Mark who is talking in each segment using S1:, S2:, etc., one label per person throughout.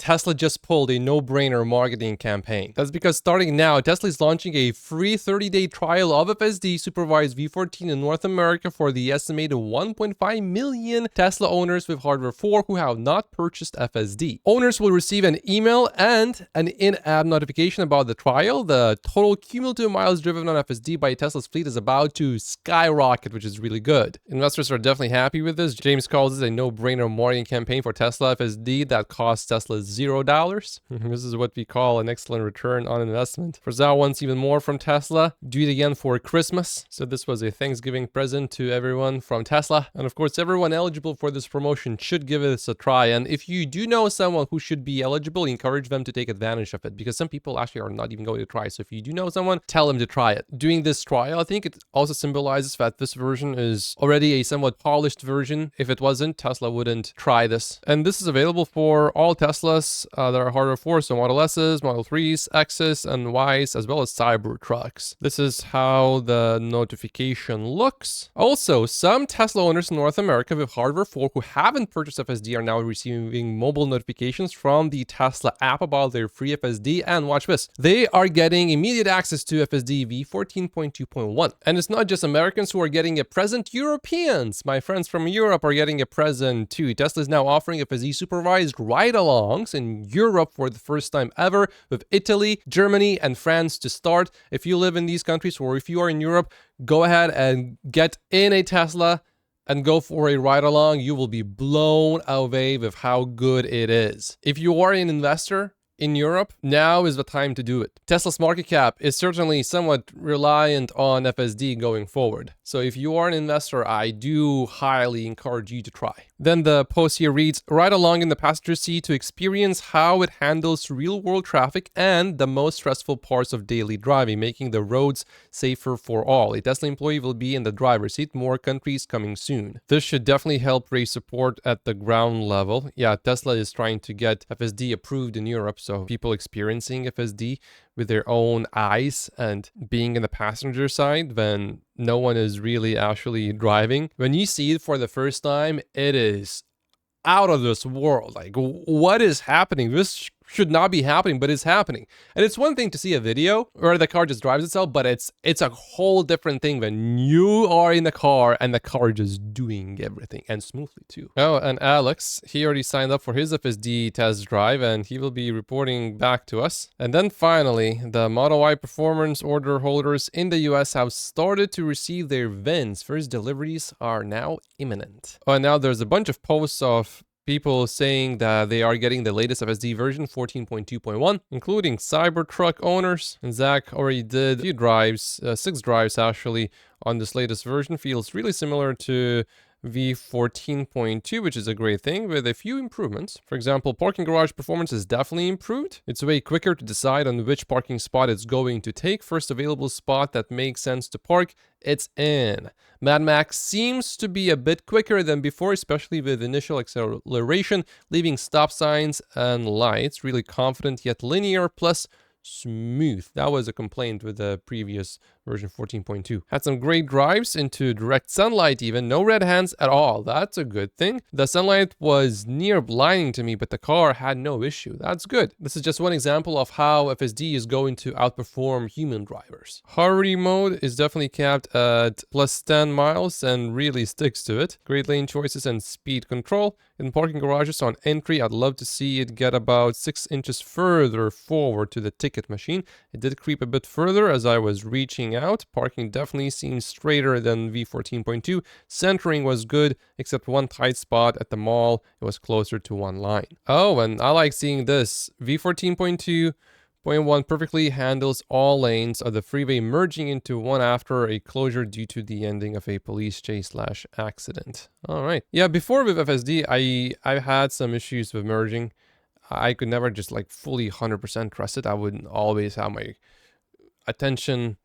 S1: Tesla just pulled a no-brainer marketing campaign. That's because starting now, Tesla is launching a free 30-day trial of FSD supervised V14 in North America for the estimated 1.5 million Tesla owners with hardware 4 who have not purchased FSD. Owners will receive an email and an in-app notification about the trial. The total cumulative miles driven on FSD by Tesla's fleet is about to skyrocket, which is really good. Investors are definitely happy with this. James calls this a no-brainer marketing campaign for Tesla FSD that costs Tesla $0. This is what we call an excellent return on investment. For Zhao wants even more from Tesla. Do it again for Christmas. So this was a Thanksgiving present to everyone from Tesla. And of course, everyone eligible for this promotion should give this a try. And if you do know someone who should be eligible, encourage them to take advantage of it, because some people actually are not even going to try. So if you do know someone, tell them to try it. Doing this trial, I think it also symbolizes that this version is already a somewhat polished version. If it wasn't, Tesla wouldn't try this. And this is available for all Teslas that are hardware 4, so Model S's, Model 3s, X's, and Y's, as well as Cybertrucks. This is how the notification looks. Also, some Tesla owners in North America with hardware 4 who haven't purchased FSD are now receiving mobile notifications from the Tesla app about their free FSD, and watch this. They are getting immediate access to FSD v14.2.1. And it's not just Americans who are getting a present, Europeans. My friends from Europe are getting a present too. Tesla is now offering FSD supervised ride-alongs in Europe for the first time ever, with Italy, Germany, and France to start. If you live in these countries, or if you are in Europe, go ahead and get in a Tesla and go for a ride-along. You will be blown away with how good it is. If you are an investor in Europe, now is the time to do it. Tesla's market cap is certainly somewhat reliant on FSD going forward. So if you are an investor, I do highly encourage you to try. Then the post here reads, ride along in the passenger seat to experience how it handles real-world traffic and the most stressful parts of daily driving, making the roads safer for all. A Tesla employee will be in the driver's seat. More countries coming soon. This should definitely help raise support at the ground level. Yeah, Tesla is trying to get FSD approved in Europe, so people experiencing FSD with their own eyes and being in the passenger side when no one is really actually driving. When you see it for the first time, it is out of this world. Like, what is happening? This should not be happening, but it's happening. And it's one thing to see a video where the car just drives itself, but it's a whole different thing when you are in the car and the car just doing everything, and smoothly too. Oh, and Alex, he already signed up for his FSD test drive and he will be reporting back to us. And then finally, the Model Y performance order holders in the US have started to receive their VINs. First deliveries are now imminent. Oh, and now there's a bunch of posts of people saying that they are getting the latest FSD version 14.2.1, including Cybertruck owners. And Zach already did a few drives, 6 drives actually, on this latest version. Feels really similar to v14.2, which is a great thing, with a few improvements. For example, parking garage performance is definitely improved. It's way quicker to decide on which parking spot it's going to take. First available spot that makes sense to park, it's in. Mad Max seems to be a bit quicker than before, especially with initial acceleration, leaving stop signs and lights. Really confident yet linear, plus smooth. That was a complaint with the previous version 14.2. Had some great drives into direct sunlight even. No red hands at all. That's a good thing. The sunlight was near blinding to me, but the car had no issue. That's good. This is just one example of how FSD is going to outperform human drivers. Hurry mode is definitely capped at plus 10 miles and really sticks to it. Great lane choices and speed control. In parking garages on entry, I'd love to see it get about 6 inches further forward to the ticket machine. It did creep a bit further as I was reaching out. Parking definitely seems straighter than v14.2. Centering was good, except one tight spot at the mall. It was closer to one line. Oh, and I like seeing this. v14.2.1 perfectly handles all lanes of the freeway, merging into one after a closure due to the ending of a police chase / accident. All right. Yeah, before with FSD, I had some issues with merging. I could never just like fully 100% trust it. I would always have my attention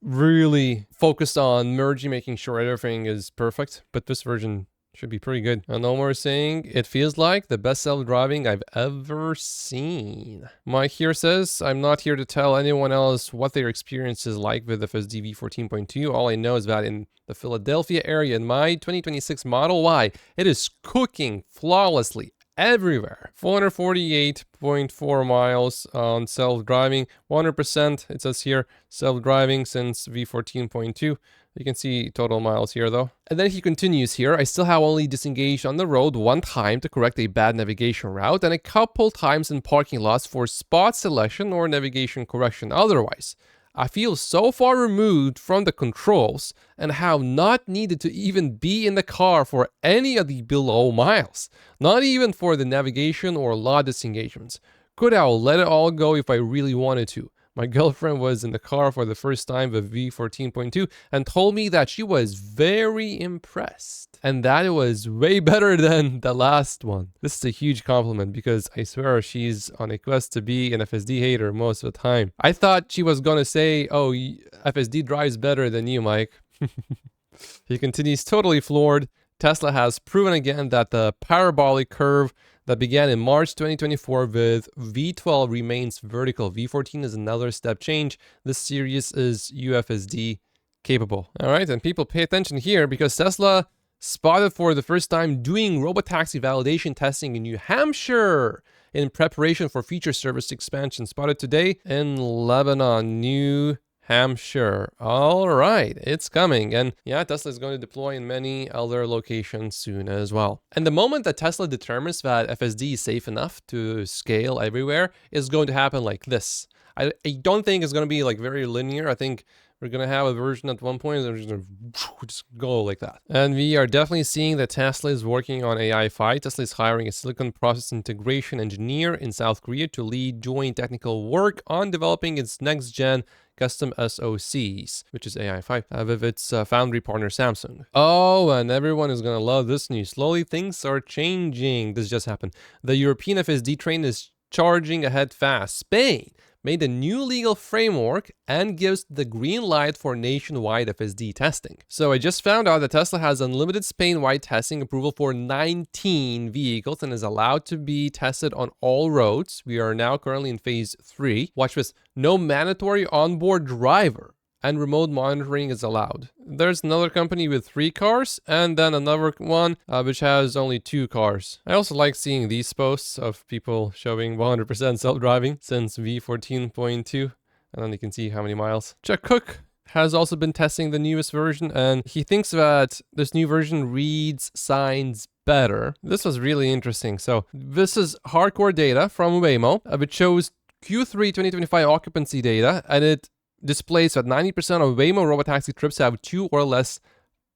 S1: really focused on merging, making sure everything is perfect. But this version should be pretty good. And no more saying, it feels like the best self-driving I've ever seen. Mike here says, I'm not here to tell anyone else what their experience is like with FSD v14.2. All I know is that in the Philadelphia area, in my 2026 Model Y, it is cooking flawlessly. everywhere. 448.4 miles on self-driving, 100%, it says here, self-driving since V14.2. You can see total miles here though. And then he continues here, I still have only disengaged on the road one time to correct a bad navigation route and a couple times in parking lots for spot selection or navigation correction. Otherwise, I feel so far removed from the controls and have not needed to even be in the car for any of the below miles. Not even for the navigation or lot disengagements. Could have let it all go if I really wanted to. My girlfriend was in the car for the first time with V14.2 and told me that she was very impressed and that it was way better than the last one. This is a huge compliment because I swear she's on a quest to be an FSD hater most of the time. I thought she was gonna say, oh, FSD drives better than you, Mike. He continues, totally floored. Tesla has proven again that the parabolic curve that began in March 2024 with V12 remains vertical. V14 is another step change. This series is UFSD capable. All right, and people pay attention here because Tesla spotted for the first time doing Robotaxi validation testing in New Hampshire in preparation for feature service expansion. Spotted today in Lebanon, New Hampshire. All right, it's coming. And yeah, Tesla is going to deploy in many other locations soon as well. And the moment that Tesla determines that FSD is safe enough to scale everywhere is going to happen like this. I don't think it's going to be like very linear. I think we're going to have a version at one point that's going to just go like that. And we are definitely seeing that Tesla is working on AI Fi. Tesla is hiring a silicon process integration engineer in South Korea to lead joint technical work on developing its next gen custom SoCs, which is AI 5, with its foundry partner Samsung. Oh, and everyone is gonna love this news. Slowly things are changing. This just happened. The European FSD train is charging ahead fast. Spain made a new legal framework and gives the green light for nationwide FSD testing. So I just found out that Tesla has unlimited Spain-wide testing approval for 19 vehicles and is allowed to be tested on all roads. We are now currently in phase 3. Watch this, no mandatory onboard driver and remote monitoring is allowed. There's another company with 3 cars and then another one which has only 2 cars. I also like seeing these posts of people showing 100% self-driving since V14.2 and then you can see how many miles. Chuck Cook has also been testing the newest version and he thinks that this new version reads signs better. This was really interesting. So this is hardcore data from Waymo which shows Q3 2025 occupancy data and it displays that 90% of Waymo Robotaxi trips have 2 or less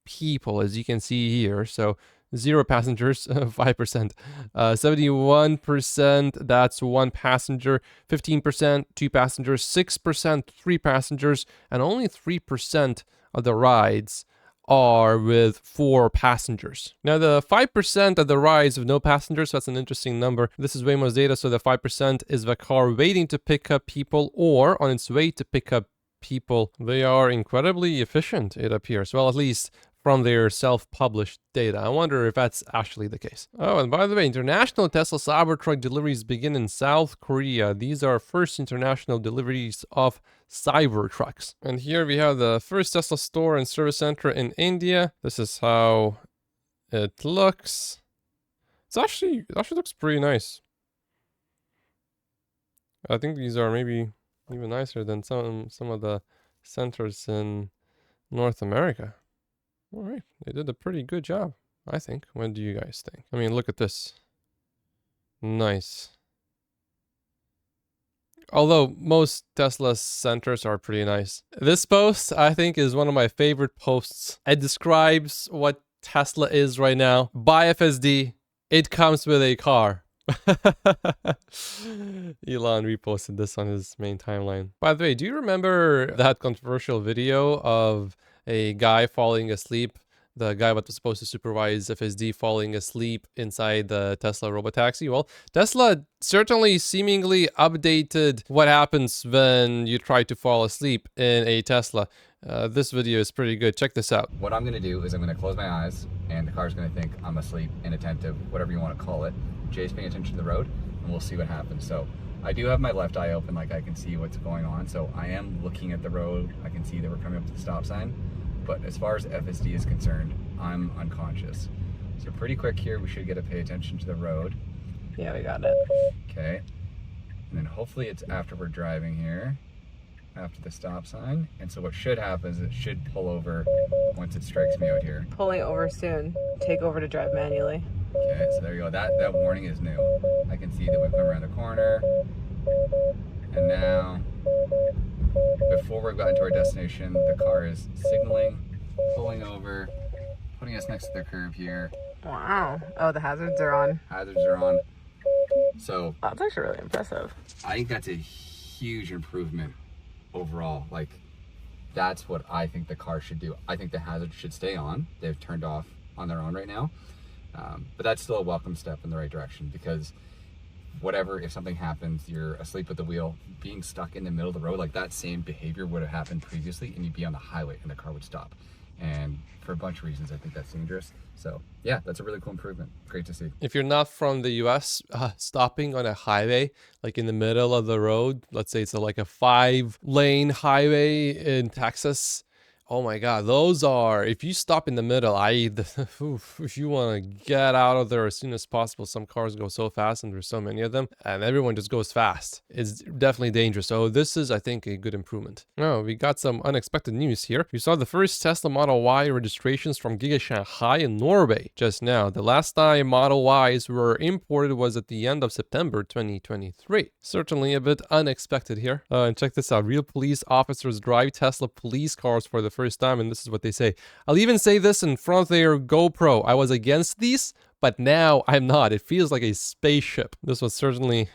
S1: people, as you can see here. So 0 passengers, 5%. 71%, that's 1 passenger. 15%, 2 passengers. 6%, 3 passengers. And only 3% of the rides are with 4 passengers. Now the 5% of the rides with no passengers, so that's an interesting number. This is Waymo's data, so the 5% is the car waiting to pick up people or on its way to pick up people. They are incredibly efficient, it appears. Well, at least from their self-published data. I wonder if that's actually the case. Oh, and by the way, international Tesla Cybertruck deliveries begin in South Korea. These are first international deliveries of Cybertrucks. And here we have the first Tesla store and service center in India. This is how it looks. It actually looks pretty nice. I think these are maybe even nicer than some of the centers in North America. All right, they did a pretty good job, I think. What do you guys think? I mean, look at this. Nice. Although most Tesla centers are pretty nice. This post, I think, is one of my favorite posts. It describes what Tesla is right now. Buy FSD, it comes with a car. Elon reposted this on his main timeline. By the way, do you remember that controversial video of a guy falling asleep? The guy that was supposed to supervise FSD falling asleep inside the Tesla Robotaxi? Well, Tesla certainly seemingly updated what happens when you try to fall asleep in a Tesla. This video is pretty good. Check this out.
S2: What I'm going to do is I'm going to close my eyes and the car's going to think I'm asleep, inattentive, whatever you want to call it. Jay's paying attention to the road and we'll see what happens. So I do have my left eye open, like I can see what's going on. So I am looking at the road. I can see that we're coming up to the stop sign. But as far as FSD is concerned, I'm unconscious. So pretty quick here, we should get to pay attention to the road.
S3: Yeah, we got it.
S2: Okay. And then hopefully it's after we're driving here, after the stop sign. And so what should happen is it should pull over once it strikes me out here.
S3: Pulling over soon. Take over to drive manually.
S2: Okay, so there you go. That warning is new. I can see that we've come around the corner. And now, before we've gotten to our destination, the car is signaling, pulling over, putting us next to the curb here.
S3: Wow. Oh, the hazards are on.
S2: Hazards are on. So
S3: That's actually really impressive.
S2: I think that's a huge improvement overall. Like, that's what I think the car should do. I think the hazards should stay on. They've turned off on their own right now. But that's still a welcome step in the right direction, because whatever, if something happens, you're asleep at the wheel, being stuck in the middle of the road, like that same behavior would have happened previously, and you'd be on the highway and the car would stop. And for a bunch of reasons, I think that's dangerous. So yeah, that's a really cool improvement. Great to see.
S1: If you're not from the US, stopping on a highway, like in the middle of the road, let's say it's like a 5-lane highway in Texas. Oh my God, those are, if you stop in the middle, if you want to get out of there as soon as possible, some cars go so fast and there's so many of them and everyone just goes fast. It's definitely dangerous. So this is, I think, a good improvement. Oh, we got some unexpected news here. We saw the first Tesla Model Y registrations from Giga Shanghai in Norway just now. The last time Model Ys were imported was at the end of September 2023. Certainly a bit unexpected here. And check this out. Real police officers drive Tesla police cars for the first time, and this is what they say. I'll even say this in front of their GoPro. I was against these, but now I'm not. It feels like a spaceship. This was certainly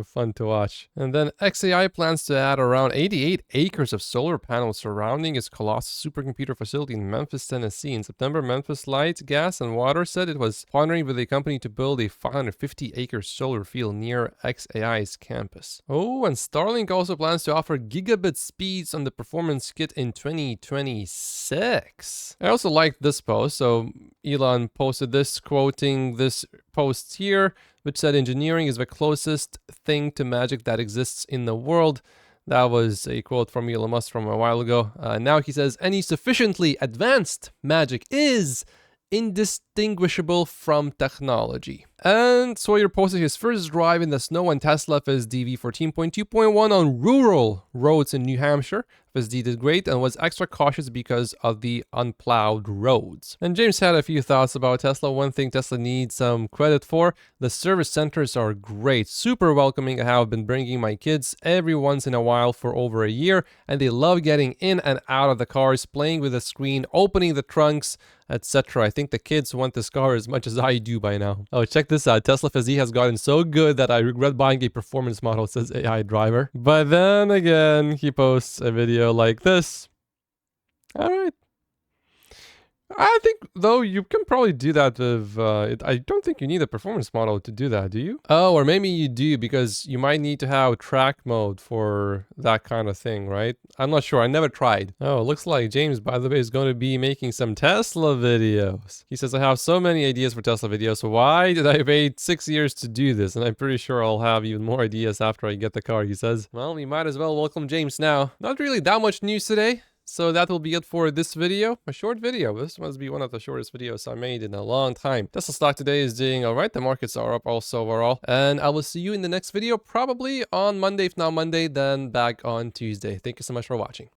S1: fun to watch. And then XAI plans to add around 88 acres of solar panels surrounding its Colossus supercomputer facility in Memphis, Tennessee. In September, Memphis Light, Gas, and Water said it was partnering with a company to build a 550-acre solar field near XAI's campus. Oh, and Starlink also plans to offer gigabit speeds on the performance kit in 2026. I also liked this post. So Elon posted this, quoting this post here, which said engineering is the closest thing to magic that exists in the world. That was a quote from Elon Musk from a while ago. Now he says any sufficiently advanced magic is indistinguishable from technology. And Sawyer posted his first drive in the snow on Tesla FSD V14.2.1 on rural roads in New Hampshire. FSD did great and was extra cautious because of the unplowed roads. And James had a few thoughts about Tesla. One thing Tesla needs some credit for, the service centers are great, super welcoming. I have been bringing my kids every once in a while for over a year, and they love getting in and out of the cars, playing with the screen, opening the trunks, etc. I think the kids want this car as much as I do by now. Oh, check this out. Tesla FSD has gotten so good that I regret buying a performance model, says AI driver. But then again, he posts a video like this. All right. I think, though, you can probably do that with, I don't think you need a performance model to do that, do you? Oh, or maybe you do, because you might need to have track mode for that kind of thing, right? I'm not sure. I never tried. Oh, looks like James, by the way, is going to be making some Tesla videos. He says, I have so many ideas for Tesla videos, so why did I wait 6 years to do this? And I'm pretty sure I'll have even more ideas after I get the car, he says. Well, we might as well welcome James now. Not really that much news today. So that will be it for this video. A short video. This must be one of the shortest videos I made in a long time. Tesla stock today is doing all right. The markets are up also overall. And I will see you in the next video, probably on Monday. If not Monday, then back on Tuesday. Thank you so much for watching.